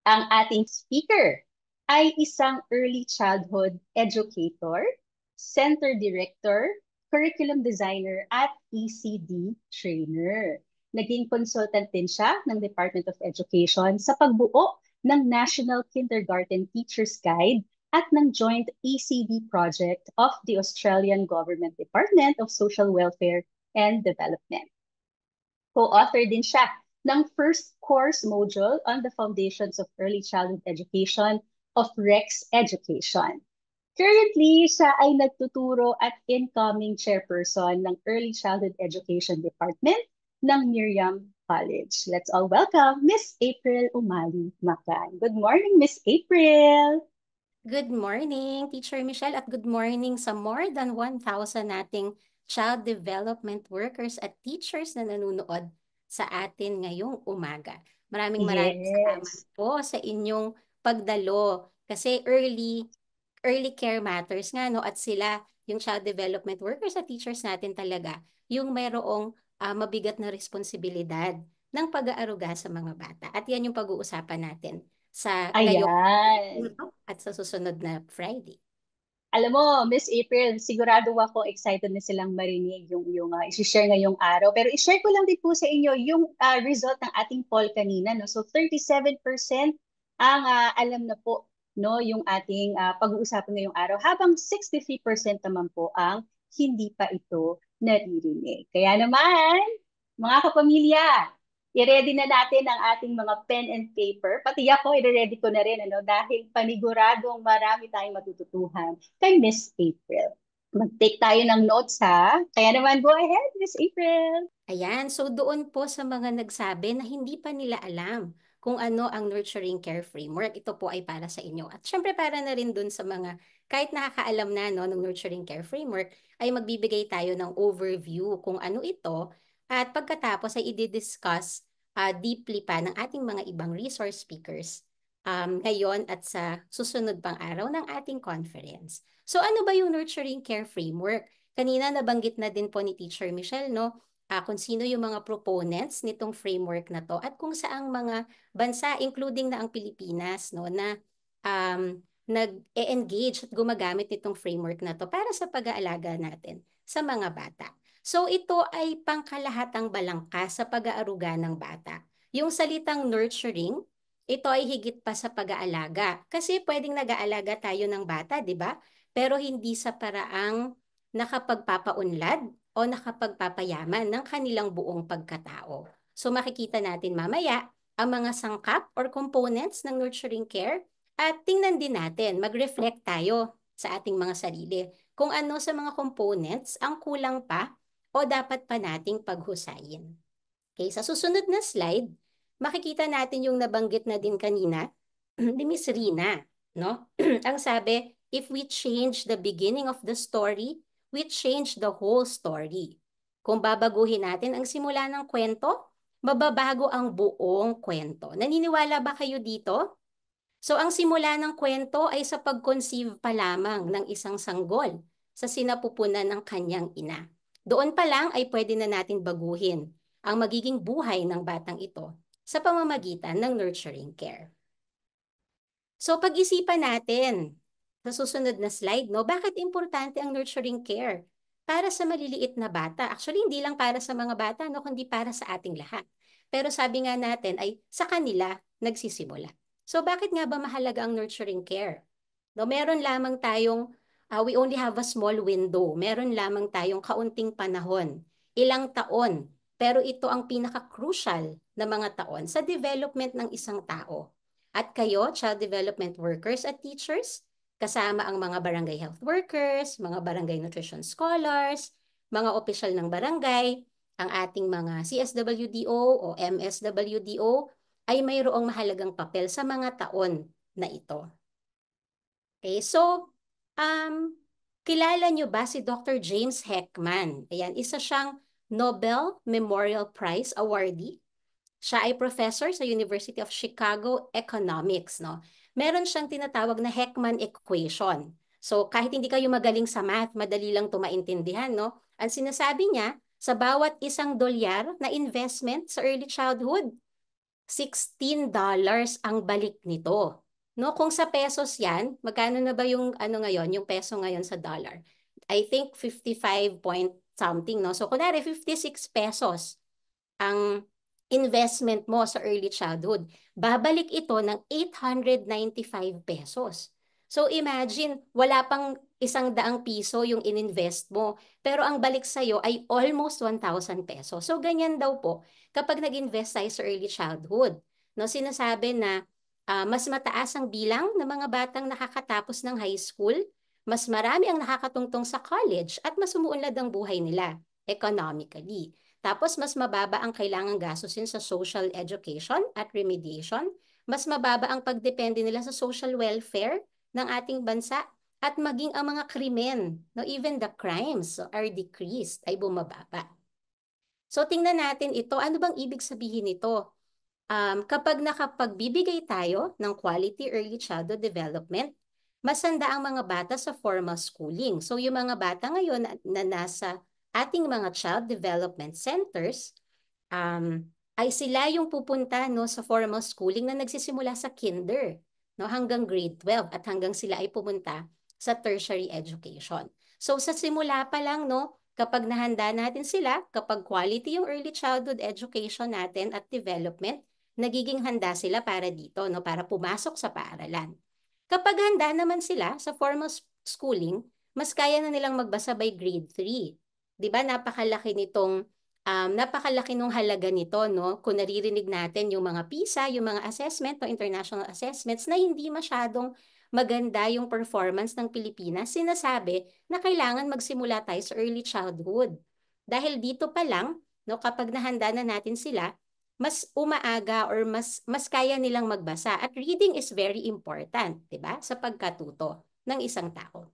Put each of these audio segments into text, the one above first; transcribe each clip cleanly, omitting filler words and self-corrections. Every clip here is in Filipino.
Ang ating speaker ay isang early childhood educator, center director, curriculum designer at ECD trainer. Naging consultant din siya ng Department of Education sa pagbuo ng National Kindergarten Teachers Guide at ng joint ECD project of the Australian Government Department of Social Welfare and Development. Co-author din siya ng first course module on the foundations of early childhood education of Rex Education. Currently, siya ay nagtuturo at incoming chairperson ng Early Childhood Education Department ng Miriam College. Let's all welcome Miss April Umali Macan. Good morning, Miss April! Good morning, Teacher Michelle, at good morning sa more than 1,000 nating child development workers at teachers na nanonood sa atin ngayong umaga. Maraming salamat Yes. po sa inyong pagdalo kasi early care matters nga, no, at sila yung child development workers at teachers natin talaga yung mayroong mabigat na responsibilidad ng pag-aaruga sa mga bata. At yan yung pag-uusapan natin sa ngayong Ayan. at sa susunod na Friday. Alam mo, Miss April, sigurado ako excited na silang marinig yung isi-share ngayong araw. Pero i-share ko lang din po sa inyo yung result ng ating poll kanina. No? So 37% ang alam na po no, yung ating pag-uusapan ngayong araw, habang 63% naman po ang hindi pa ito naririnig. Kaya naman, mga kapamilya, i-ready na natin ang ating mga pen and paper. Pati ako, i-ready ko na rin ano, dahil paniguradong marami tayong matututuhan kay Miss April. Mag-take tayo ng notes ha. Kaya naman, go ahead, Miss April. Ayan, so doon po sa mga nagsabi na hindi pa nila alam kung ano ang nurturing care framework, ito po ay para sa inyo. At syempre para na rin doon sa mga kahit nakakaalam na no, ng nurturing care framework, ay magbibigay tayo ng overview kung ano ito at pagkatapos ay i-discuss deeply pa ng ating mga ibang resource speakers ngayon at sa susunod pang araw ng ating conference. So ano ba yung nurturing care framework? Kanina nabanggit na din po ni Teacher Michelle, no? Kung sino yung mga proponents nitong framework na to at kung saang mga bansa, including na ang Pilipinas, no, na nag-e-engage at gumagamit nitong framework na to para sa pag-aalaga natin sa mga bata. So ito ay pangkalahatang balangkas sa pag-aaruga ng bata. Yung salitang nurturing, ito ay higit pa sa pag-aalaga. Kasi pwedeng nag-aalaga tayo ng bata, di ba? Pero hindi sa paraang nakapagpapaunlad o nakapagpapayaman ng kanilang buong pagkatao. So makikita natin mamaya ang mga sangkap or components ng nurturing care at tingnan din natin, mag-reflect tayo sa ating mga sarili kung ano sa mga components ang kulang pa o dapat pa nating paghusayin. Okay, sa susunod na slide, makikita natin yung nabanggit na din kanina ni Miss Rina, no? Ang sabi, if we change the beginning of the story, we change the whole story. Kung babaguhin natin ang simula ng kwento, mababago ang buong kwento. Naniniwala ba kayo dito? So ang simula ng kwento ay sa pag-conceive pa lamang ng isang sanggol sa sinapupunan ng kanyang ina. Doon pa lang ay pwede na natin baguhin ang magiging buhay ng batang ito sa pamamagitan ng nurturing care. So pag-isipan natin sa susunod na slide, no, bakit importante ang nurturing care para sa maliliit na bata? Actually, hindi lang para sa mga bata, no, kundi para sa ating lahat. Pero sabi nga natin ay sa kanila nagsisimula. So bakit nga ba mahalaga ang nurturing care? No, meron lamang tayong, we only have a small window. Meron lamang tayong kaunting panahon, ilang taon. Pero ito ang pinaka-crucial na mga taon sa development ng isang tao. At kayo, child development workers at teachers, kasama ang mga barangay health workers, mga barangay nutrition scholars, mga opisyal ng barangay, ang ating mga CSWDO o MSWDO ay mayroong mahalagang papel sa mga taon na ito. Okay, so kilala nyo ba si Dr. James Heckman? Ayan, isa siyang Nobel Memorial Prize awardee. Siya ay professor sa University of Chicago Economics, no? Meron siyang tinatawag na Heckman equation. So kahit hindi kayo magaling sa math, madali lang 'to maintindihan, no? Ang sinasabi niya, sa bawat isang dolyar na investment sa early childhood, $16 ang balik nito. No, kung sa pesos 'yan, magkano na ba yung ano ngayon, yung peso ngayon sa dollar? I think 55 point something, no? So kunwari 56 pesos ang investment mo sa early childhood, babalik ito ng 895 pesos. So imagine, wala pang 100 piso yung ininvest mo, pero ang balik sa'yo ay almost 1,000 pesos. So ganyan daw po kapag nag-invest tayo sa early childhood. No, sinasabi na mas mataas ang bilang ng mga batang nakakatapos ng high school, mas marami ang nakakatungtong sa college at mas umuunlad ang buhay nila economically. Tapos, mas mababa ang kailangang gastusin sa social education at remediation. Mas mababa ang pagdepende nila sa social welfare ng ating bansa at maging ang mga krimen, no, even the crimes are decreased, ay bumababa. So, tingnan natin ito. Ano bang ibig sabihin nito? Kapag nakapagbibigay tayo ng quality early childhood development, masanda ang mga bata sa formal schooling. So, yung mga bata ngayon na nasa ating mga child development centers, ay sila yung pupunta, no, sa formal schooling na nagsisimula sa kinder, no, hanggang grade 12 at hanggang sila ay pumunta sa tertiary education. So sa simula pa lang, no, kapag nahanda natin sila, kapag quality yung early childhood education natin at development, nagiging handa sila para dito, no, para pumasok sa paaralan. Kapag handa naman sila sa formal schooling, mas kaya na nilang magbasa by grade 3. 'Di ba? Napakalaki nung halaga nito, no? Kung naririnig natin yung mga PISA, yung mga assessment o international assessments na hindi masyadong maganda yung performance ng Pilipinas, sinasabi na kailangan magsimula tayo sa early childhood. Dahil dito pa lang, no, kapag nahanda na natin sila, mas umaaga or mas kaya nilang magbasa. At reading is very important, 'di ba? Sa pagkatuto ng isang tao.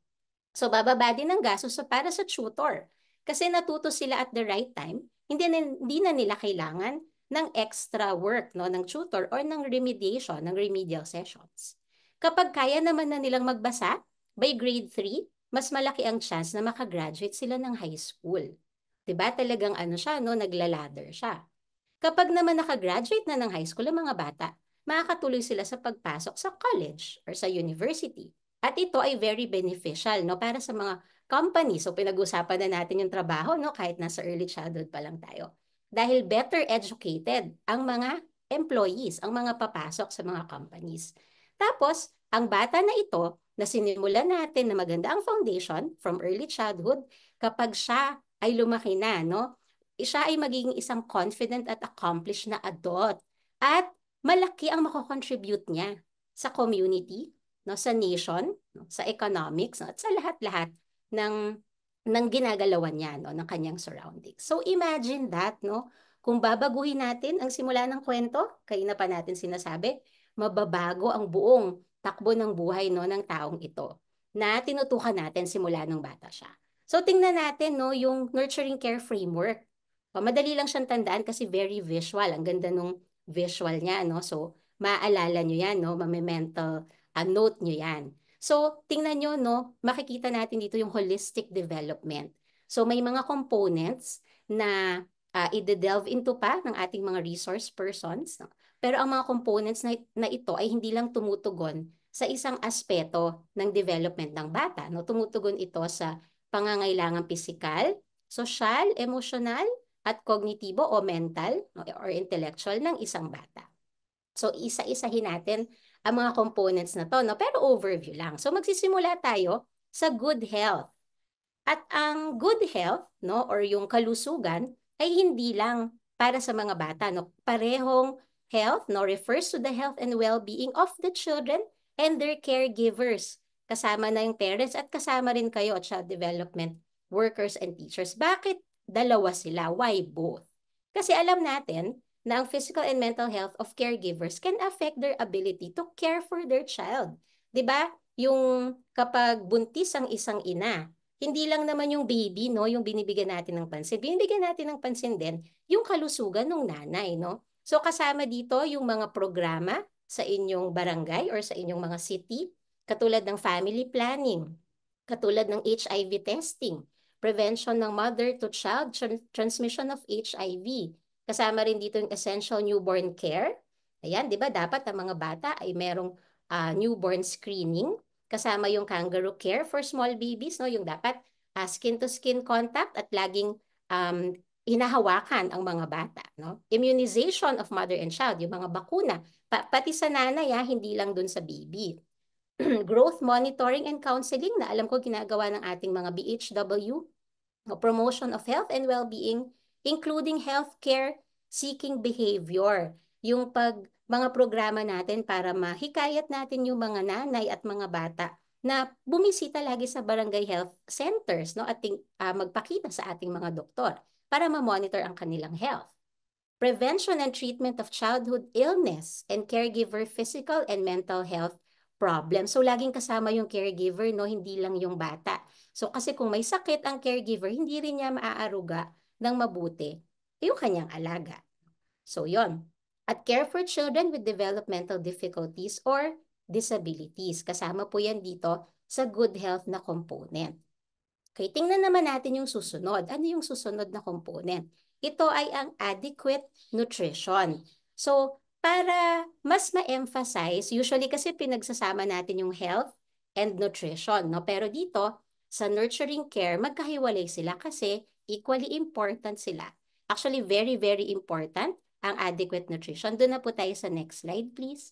So bababa din ang gastos para sa tutor. Kasi natuto sila at the right time, hindi na nila kailangan ng extra work, no, ng tutor or ng remediation, ng remedial sessions. Kapag kaya naman na nilang magbasa, by grade 3, mas malaki ang chance na makagraduate sila ng high school. 'Di ba? Talagang ano siya, no, naglaladder siya. Kapag naman nakagraduate na ng high school ang mga bata, makakatuloy sila sa pagpasok sa college or sa university. At ito ay very beneficial, no, para sa mga company. So pinag-usapan na natin yung trabaho, no, kahit nasa early childhood pa lang tayo. Dahil better educated ang mga employees, ang mga papasok sa mga companies. Tapos, ang bata na ito, na sinimulan natin na maganda ang foundation from early childhood, kapag siya ay lumaki na, no, siya ay magiging isang confident at accomplished na adult. At malaki ang mako-contribute niya sa community, no, sa nation, no, sa economics, no, at sa lahat-lahat ng ginagalawan niya, no, ng kanyang surroundings. So imagine that, no, kung babaguhin natin ang simula ng kwento, kayo na pa natin sinasabi, mababago ang buong takbo ng buhay, no, ng taong ito na tinutukan natin simula nung bata siya. So tingnan natin, no, yung nurturing care framework. Madali lang siyang tandaan kasi very visual. Ang ganda nung visual niya, no? So, maaalala nyo yan, no? Mame-mental note nyo yan. So, tingnan nyo, no? Makikita natin dito yung holistic development. So, may mga components na i-delve into pa ng ating mga resource persons. No? Pero ang mga components na ito ay hindi lang tumutugon sa isang aspeto ng development ng bata. No? Tumutugon ito sa pangangailangang pisikal, sosyal, emosyonal, at kognitibo o mental or intellectual ng isang bata. So isa-isahin natin ang mga components na to, no? Pero overview lang. So magsisimula tayo sa good health. At ang good health, no, or yung kalusugan ay hindi lang para sa mga bata, no? Parehong health, no, refers to the health and well-being of the children and their caregivers. Kasama na yung parents at kasama rin kayo at child development workers and teachers. Bakit dalawa sila? Why both? Kasi alam natin na ang physical and mental health of caregivers can affect their ability to care for their child. 'Di ba? Yung kapag buntis ang isang ina, hindi lang naman yung baby, no, yung binibigyan natin ng pansin. Binibigyan natin ng pansin din yung kalusugan ng nanay, no? So kasama dito yung mga programa sa inyong barangay or sa inyong mga city, katulad ng family planning, katulad ng HIV testing, prevention ng mother to child transmission of HIV. Kasama rin dito yung essential newborn care, Ayan, di ba dapat ang mga bata ay merong newborn screening, kasama yung kangaroo care for small babies, no? Yung dapat skin-to-skin contact at laging um, hinahawakan ang mga bata, no? Immunization of mother and child, yung mga bakuna, pati sa nanay, hindi lang dun sa baby. Growth monitoring and counseling na alam ko ginagawa ng ating mga BHW, promotion of health and well-being, including healthcare seeking behavior. Yung mga programa natin para mahikayat natin yung mga nanay at mga bata na bumisita lagi sa barangay health centers, no, at magpakita sa ating mga doktor para ma-monitor ang kanilang health. Prevention and treatment of childhood illness and caregiver physical and mental health problems. So laging kasama yung caregiver, no, hindi lang yung bata. So kasi kung may sakit ang caregiver, hindi rin niya maaaruga ng mabuti yung kanyang alaga. So yon. At care for children with developmental difficulties or disabilities. Kasama po yan dito sa good health na component. Okay, tingnan naman natin yung susunod. Ano yung susunod na component? Ito ay ang adequate nutrition. So, para mas ma-emphasize, usually kasi pinagsasama natin yung health and nutrition, no? Pero dito, sa nurturing care, magkahiwalay sila kasi equally important sila. Actually, very, very important ang adequate nutrition. Doon na po tayo sa next slide, please.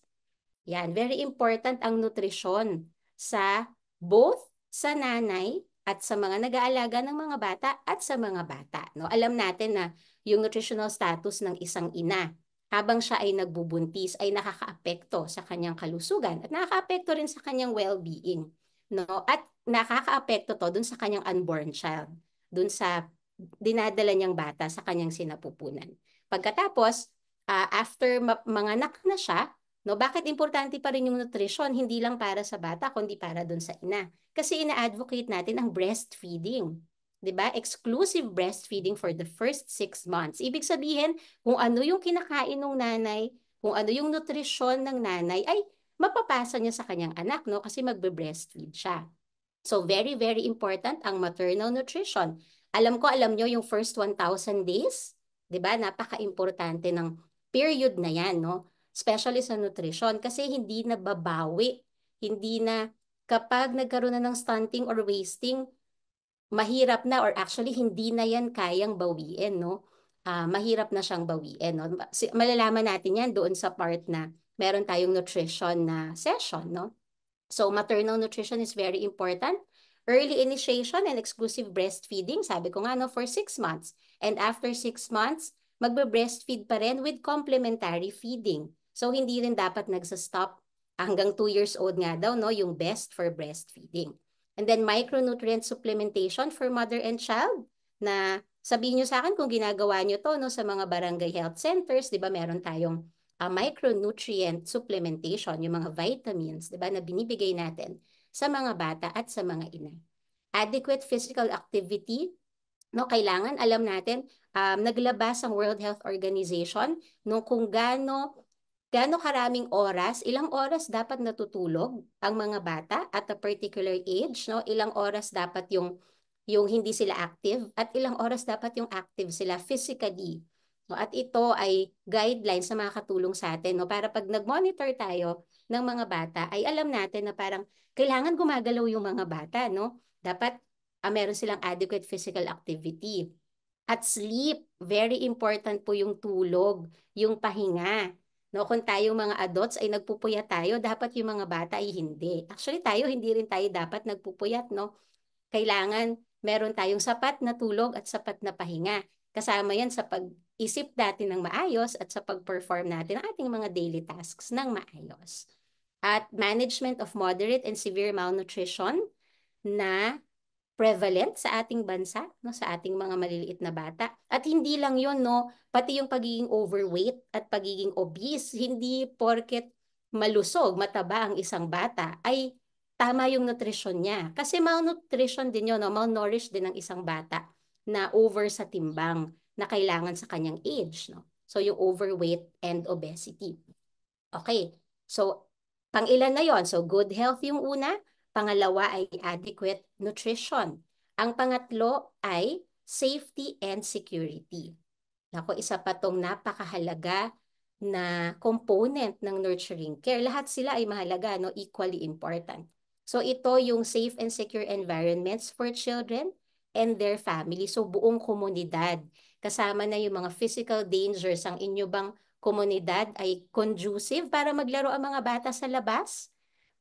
Yan, very important ang nutrisyon sa both sa nanay at sa mga nag-aalaga ng mga bata at sa mga bata. No? Alam natin na yung nutritional status ng isang ina habang siya ay nagbubuntis ay nakakaapekto sa kanyang kalusugan at nakakaapekto rin sa kanyang well-being. No? At nakakaapekto to dun sa kanyang unborn child, dun sa dinadala niyang bata sa kanyang sinapupunan. Pagkatapos, after manganak na siya, no, bakit importante pa rin yung nutrition? Hindi lang para sa bata, kundi para dun sa ina. Kasi ina-advocate natin ang breastfeeding. 'Di ba? Exclusive breastfeeding for the first 6 months. Ibig sabihin, kung ano yung kinakain ng nanay, kung ano yung nutrisyon ng nanay, ay mapapasa niya sa kanyang anak, no? Kasi magbe-breastfeed siya. So, very, very important ang maternal nutrition. Alam nyo yung first 1,000 days, 'di ba? Napaka-importante ng period na yan, no? Especially sa nutrition kasi hindi na babawi. Hindi na kapag nagkaroon na ng stunting or wasting, mahirap na or actually hindi na yan kayang bawiin, no? Mahirap na siyang bawiin, no? Malalaman natin yan doon sa part na meron tayong nutrition na session, no? So, maternal nutrition is very important. Early initiation and exclusive breastfeeding, sabi ko nga, no, for 6 months. And after 6 months, magbe-breastfeed pa rin with complementary feeding. So, hindi rin dapat nagsa-stop hanggang 2 years old nga daw, no, yung best for breastfeeding. And then, micronutrient supplementation for mother and child na sabihin nyo sa akin kung ginagawa nyo to, no, sa mga barangay health centers, di ba, meron tayong micronutrient supplementation, yung mga vitamins, di ba, na binibigay natin sa mga bata at sa mga ina. Adequate physical activity, no, kailangan alam natin, naglabas ang World Health Organization no, kung gaano karaming oras, ilang oras dapat natutulog ang mga bata at a particular age, no? Ilang oras dapat yung hindi sila active at ilang oras dapat yung active sila physically. No? At ito ay guidelines na makakatulong sa atin, no? Para pag nag-monitor tayo ng mga bata, ay alam natin na parang kailangan gumagalaw yung mga bata, no? Dapat meron silang adequate physical activity. At sleep, very important po yung tulog, yung pahinga. No, kung tayong mga adults ay nagpupuyat tayo, dapat yung mga bata ay hindi. Actually tayo, hindi rin tayo dapat nagpupuyat, no? Kailangan meron tayong sapat na tulog at sapat na pahinga. Kasama yan sa pag-isip natin ng maayos at sa pag-perform natin ang ating mga daily tasks ng maayos. At management of moderate and severe malnutrition na prevalent sa ating bansa, no, sa ating mga maliliit na bata. At hindi lang 'yon, no, pati yung pagiging overweight at pagiging obese, hindi porket malusog, mataba ang isang bata ay tama yung nutrisyon niya. Kasi malnutrition din 'yon, no, malnourished din ang isang bata na over sa timbang na kailangan sa kanyang age, no. So yung overweight and obesity. Okay. So pang-ilan na 'yon? So good health yung una. Pangalawa ay adequate nutrition. Ang pangatlo ay safety and security. Ako, isa pa tong napakahalaga na component ng nurturing care. Lahat sila ay mahalaga, no? Equally important. So ito yung safe and secure environments for children and their family. So buong komunidad. Kasama na yung mga physical dangers. Ang inyo bang komunidad ay conducive para maglaro ang mga bata sa labas?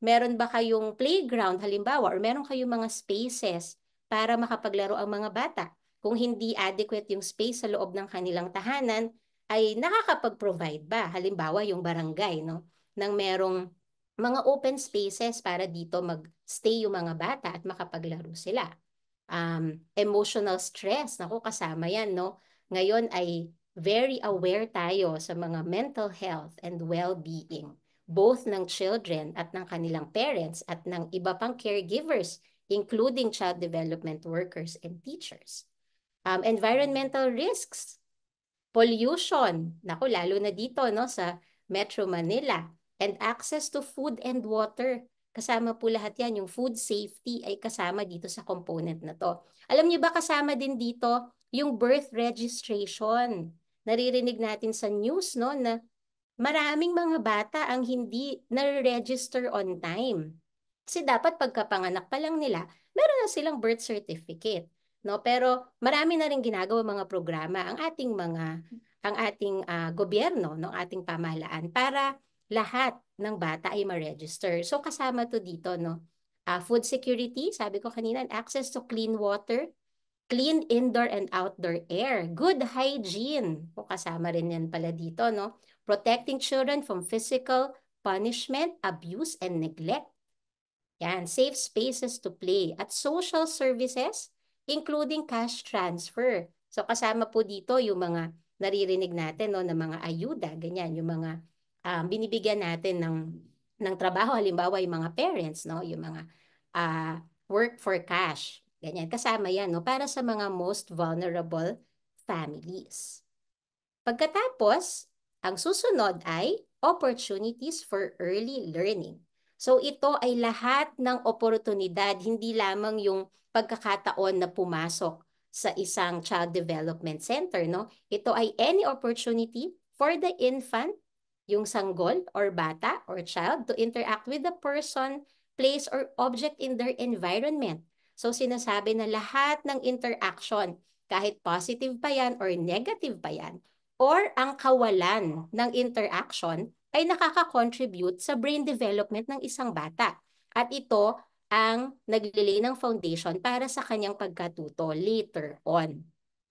Meron ba kayong playground halimbawa or meron kayong mga spaces para makapaglaro ang mga bata? Kung hindi adequate yung space sa loob ng kanilang tahanan, ay nakakapag-provide ba? Halimbawa yung barangay, no? Nang merong mga open spaces para dito mag-stay yung mga bata at makapaglaro sila. Emotional stress, naku, kasama yan, no? Ngayon ay very aware tayo sa mga mental health and well-being, both ng children at ng kanilang parents at ng iba pang caregivers, including child development workers and teachers. Environmental risks, pollution, naku, lalo na dito, no, sa Metro Manila, and access to food and water. Kasama po lahat yan. Yung food safety ay kasama dito sa component na to. Alam niyo ba kasama din dito yung birth registration? Naririnig natin sa news, no, na maraming mga bata ang hindi na-register on time. Kasi dapat pagkapanganak pa lang nila, meron na silang birth certificate, no? Pero marami na rin ginagawa mga programa ang ating gobyerno, no, ating pamahalaan para lahat ng bata ay ma-register. So kasama to dito, no? Food security, sabi ko kanina, and access to clean water, clean indoor and outdoor air, good hygiene. O kasama rin yan pala dito, no? Protecting children from physical punishment, abuse, and neglect. Yan, safe spaces to play at social services, including cash transfer. So kasama po dito yung mga naririnig natin, no, na mga ayuda, ganyan, yung mga binibigyan natin ng trabaho, halimbawa yung mga parents, no, yung mga work for cash. Ganyan, kasama yan, no, para sa mga most vulnerable families. Pagkatapos, ang susunod ay opportunities for early learning. So ito ay lahat ng oportunidad, hindi lamang yung pagkakataon na pumasok sa isang child development center, no? Ito ay any opportunity for the infant, yung sanggol or bata or child to interact with the person, place or object in their environment. So sinasabi na lahat ng interaction, kahit positive pa yan or negative pa yan, or ang kawalan ng interaction ay nakaka-contribute sa brain development ng isang bata. At ito ang naglilay ng foundation para sa kanyang pagkatuto later on.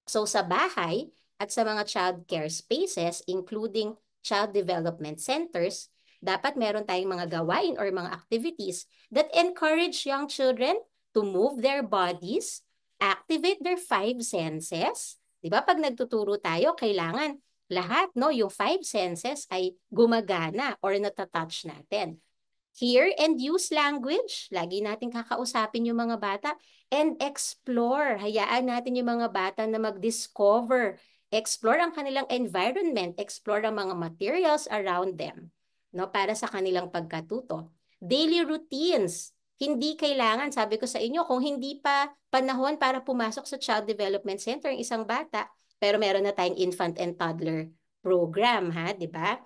So sa bahay at sa mga child care spaces, including child development centers, dapat meron tayong mga gawain or mga activities that encourage young children to move their bodies, activate their five senses. Di ba? Pag nagtuturo tayo, kailangan lahat, no, yung five senses ay gumagana or natatouch natin. Hear and use language. Lagi natin kakausapin yung mga bata. And explore. Hayaan natin yung mga bata na mag-discover. Explore ang kanilang environment. Explore ang mga materials around them, no, para sa kanilang pagkatuto. Daily routines. Hindi kailangan, sabi ko sa inyo, kung hindi pa panahon para pumasok sa Child Development Center ang isang bata, pero meron na tayong infant and toddler program, ha, di ba?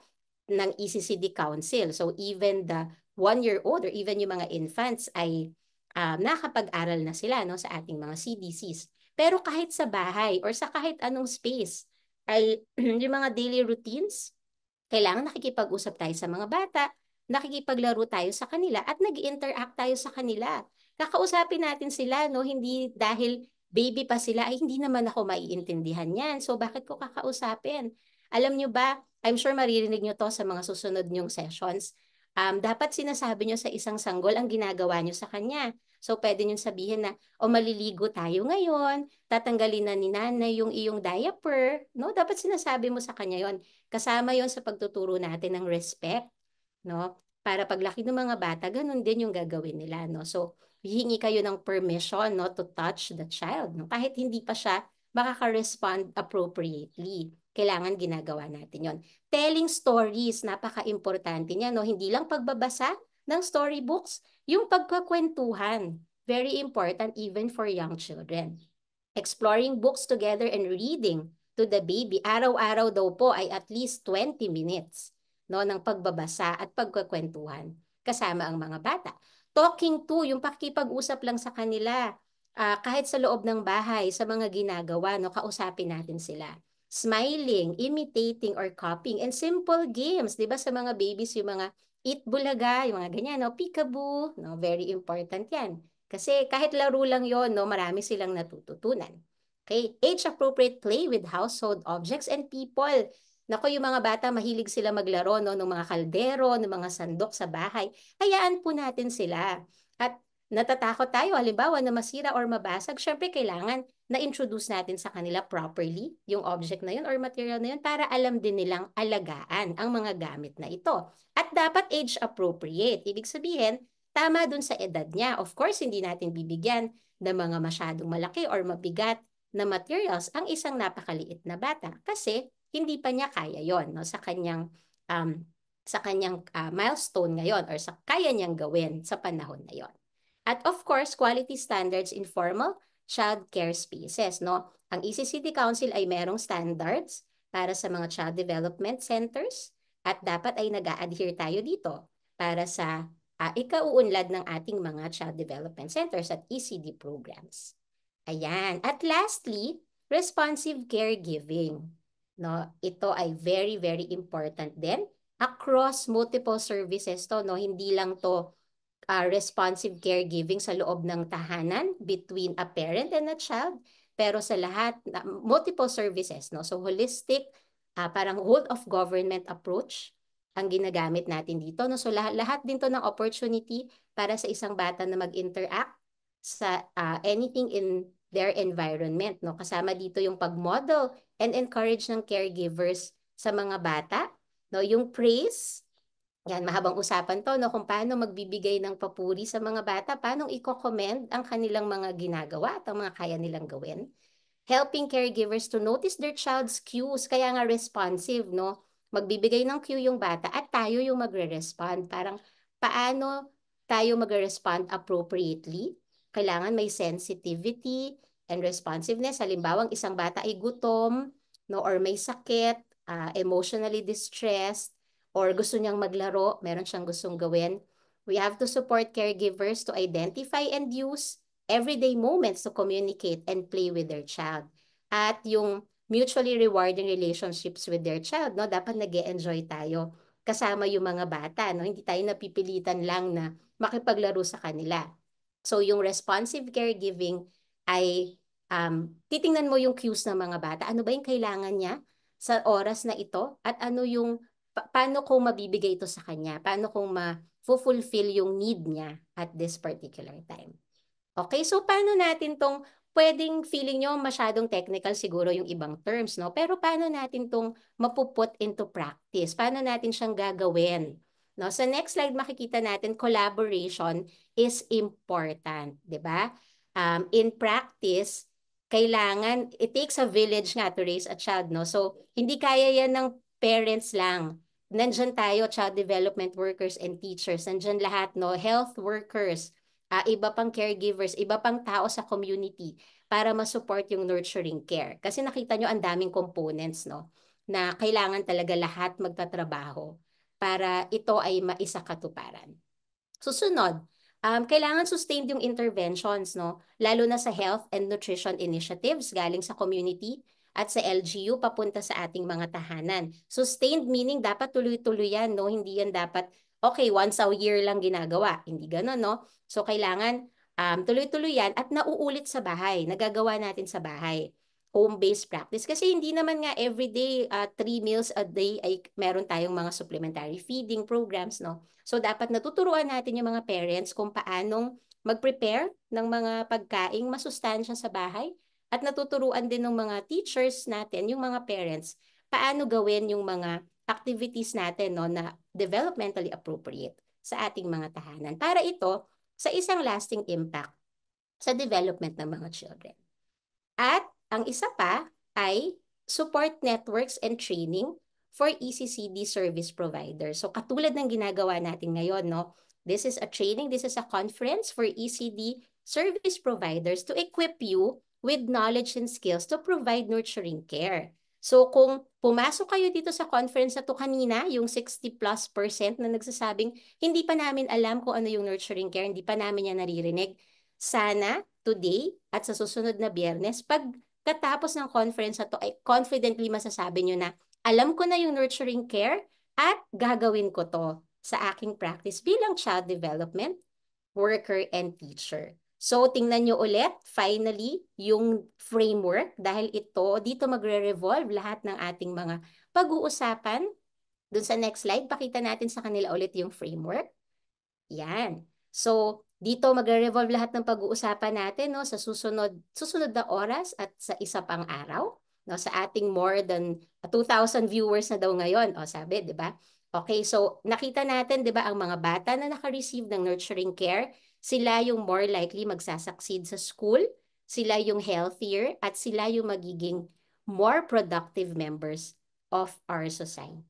Ng ECCD Council. So even the 1-year-old or even yung mga infants ay nakapag-aral na sila, no, sa ating mga CDCs. Pero kahit sa bahay or sa kahit anong space, ay yung mga daily routines, kailangan nakikipag-usap tayo sa mga bata, nakikipaglaro tayo sa kanila at nag-interact tayo sa kanila. Kakausapin natin sila, no, hindi dahil baby pa sila, ay hindi naman ako maiintindihan yan. So bakit ko kakausapin? Alam nyo ba, I'm sure maririnig nyo to sa mga susunod nyong sessions. Dapat sinasabi nyo sa isang sanggol ang ginagawa nyo sa kanya. So pwede nyo sabihin na, o maliligo tayo ngayon, tatanggalin na ni nanay yung iyong diaper. No? Dapat sinasabi mo sa kanya yon. Kasama yon sa pagtuturo natin ng respect. No? Para paglaki ng mga bata, ganun din yung gagawin nila. No? So hihingi kayo ng permission, no, to touch the child. No? Kahit hindi pa siya makaka-respond appropriately. Kailangan ginagawa natin yon. Telling stories, napaka-importante niya, no? Hindi lang pagbabasa ng storybooks, yung pagkakwentuhan. Very important even for young children. Exploring books together and reading to the baby. Araw-araw daw po ay at least 20 minutes no, ng pagbabasa at pagkukwentuhan kasama ang mga bata. Talking to, yung pakikipag-usap lang sa kanila, kahit sa loob ng bahay, sa mga ginagawa, no, kausapin natin sila. Smiling, imitating, or copying, and simple games, di ba sa mga babies, yung mga eat bulaga, yung mga ganyan, no, peekaboo, no, very important yan. Kasi kahit laro lang yon, no, marami silang natututunan. Okay, age-appropriate play with household objects and people. Nako, yung mga bata, mahilig sila maglaro, no, ng mga kaldero, ng mga sandok sa bahay. Hayaan po natin sila. At natatakot tayo, halimbawa, na masira or mabasag, syempre kailangan na-introduce natin sa kanila properly yung object na yun or material na yun para alam din nilang alagaan ang mga gamit na ito. At dapat age-appropriate. Ibig sabihin, tama dun sa edad niya. Of course, hindi natin bibigyan ng mga masyadong malaki or mabigat na materials ang isang napakaliit na bata kasi hindi pa niya kaya yon, no, um, sa kanyang milestone ngayon or sa kaya niyang gawin sa panahon na yon. At of course, quality standards in formal child care spaces, no? Ang ECCD Council ay merong standards para sa mga child development centers at dapat ay nag-a-adhere tayo dito para sa ikauunlad ng ating mga child development centers at ECD programs. Ayan. At lastly, responsive caregiving. No, ito ay very, very important din. Across multiple services to, no? Hindi lang to responsive caregiving sa loob ng tahanan between a parent and a child, pero sa lahat, multiple services, no? So holistic, parang whole of government approach ang ginagamit natin dito, no? So lahat din to ng opportunity para sa isang bata na mag-interact sa anything in their environment, no? Kasama dito yung pag-model and encourage ng caregivers sa mga bata, no? Yung praise, yan, mahabang usapan to, no? Kung paano magbibigay ng papuri sa mga bata, paano i-commend ang kanilang mga ginagawa at ang mga kaya nilang gawin. Helping caregivers to notice their child's cues, kaya nga responsive, no? Magbibigay ng cue yung bata at tayo yung magre-respond. Parang paano tayo magre-respond appropriately? Kailangan may sensitivity and responsiveness. Halimbawa, isang bata ay gutom, no, or may sakit, emotionally distressed, or gusto niyang maglaro, meron siyang gustong gawin. We have to support caregivers to identify and use everyday moments to communicate and play with their child. At yung mutually rewarding relationships with their child, no, dapat nag-e-enjoy tayo kasama yung mga bata, no? Hindi tayo napipilitan lang na makipaglaro sa kanila. So yung responsive caregiving ay titingnan mo yung cues ng mga bata. Ano ba yung kailangan niya sa oras na ito? At ano yung, paano kung mabibigay ito sa kanya? Paano kung ma-fulfill yung need niya at this particular time? Okay, so paano natin tong, pwedeng feeling nyo masyadong technical siguro yung ibang terms, no? Pero paano natin tong mapuput into practice? Paano natin siyang gagawin? No? Sa next slide makikita natin collaboration is important, di ba? In practice, kailangan, it takes a village nga to raise a child, no? So, hindi kaya yan ng parents lang. Nandyan tayo, child development workers and teachers. Nandyan lahat, no? Health workers, iba pang caregivers, iba pang tao sa community para ma-support yung nurturing care. Kasi nakita nyo ang daming components, no? Na kailangan talaga lahat magtatrabaho para ito ay maisakatuparan. Susunod, kailangan sustained yung interventions, no? Lalo na sa health and nutrition initiatives galing sa community at sa LGU papunta sa ating mga tahanan. Sustained meaning dapat tuloy-tuloy yan, no? Hindi yan dapat, okay, once a year lang ginagawa. Hindi gano'n, no? So, kailangan tuloy-tuloy yan at nauulit sa bahay. Nagagawa natin sa bahay. Home-based practice. Kasi hindi naman nga everyday, 3 meals a day ay meron tayong mga supplementary feeding programs, no? So, dapat natuturuan natin yung mga parents kung paanong mag-prepare ng mga pagkaing masustansya sa bahay at natuturuan din ng mga teachers natin, yung mga parents, paano gawin yung mga activities natin, no, na developmentally appropriate sa ating mga tahanan. Para ito, sa isang lasting impact sa development ng mga children. At ang isa pa ay support networks and training for ECCD service providers. So katulad ng ginagawa natin ngayon, no? This is a training, this is a conference for ECD service providers to equip you with knowledge and skills to provide nurturing care. So kung pumasok kayo dito sa conference na to kanina, yung 60+% na nagsasabing, hindi pa namin alam kung ano yung nurturing care, hindi pa namin yan naririnig. Sana today at sa susunod na Biyernes, pagkatapos ng conference na to, ay confidently masasabi nyo na, alam ko na yung nurturing care at gagawin ko to sa aking practice bilang child development worker and teacher. So, tingnan nyo ulit, finally, yung framework dahil dito magre-revolve lahat ng ating mga pag-uusapan. Doon sa next slide, pakita natin sa kanila ulit yung framework. Yan. So, dito magre-revolve lahat ng pag-uusapan natin no, sa susunod na oras at sa isa pang araw. No, sa ating more than 2,000 viewers na daw ngayon. O, sabi, di ba? Okay, so nakita natin, di ba, ang mga bata na naka-receive ng nurturing care, sila yung more likely magsasucceed sa school, sila yung healthier, at sila yung magiging more productive members of our society.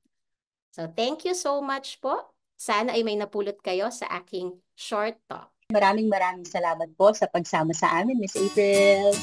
So, thank you so much po. Sana ay may napulot kayo sa aking short talk. Maraming salamat po sa pagsama sa amin, Miss April.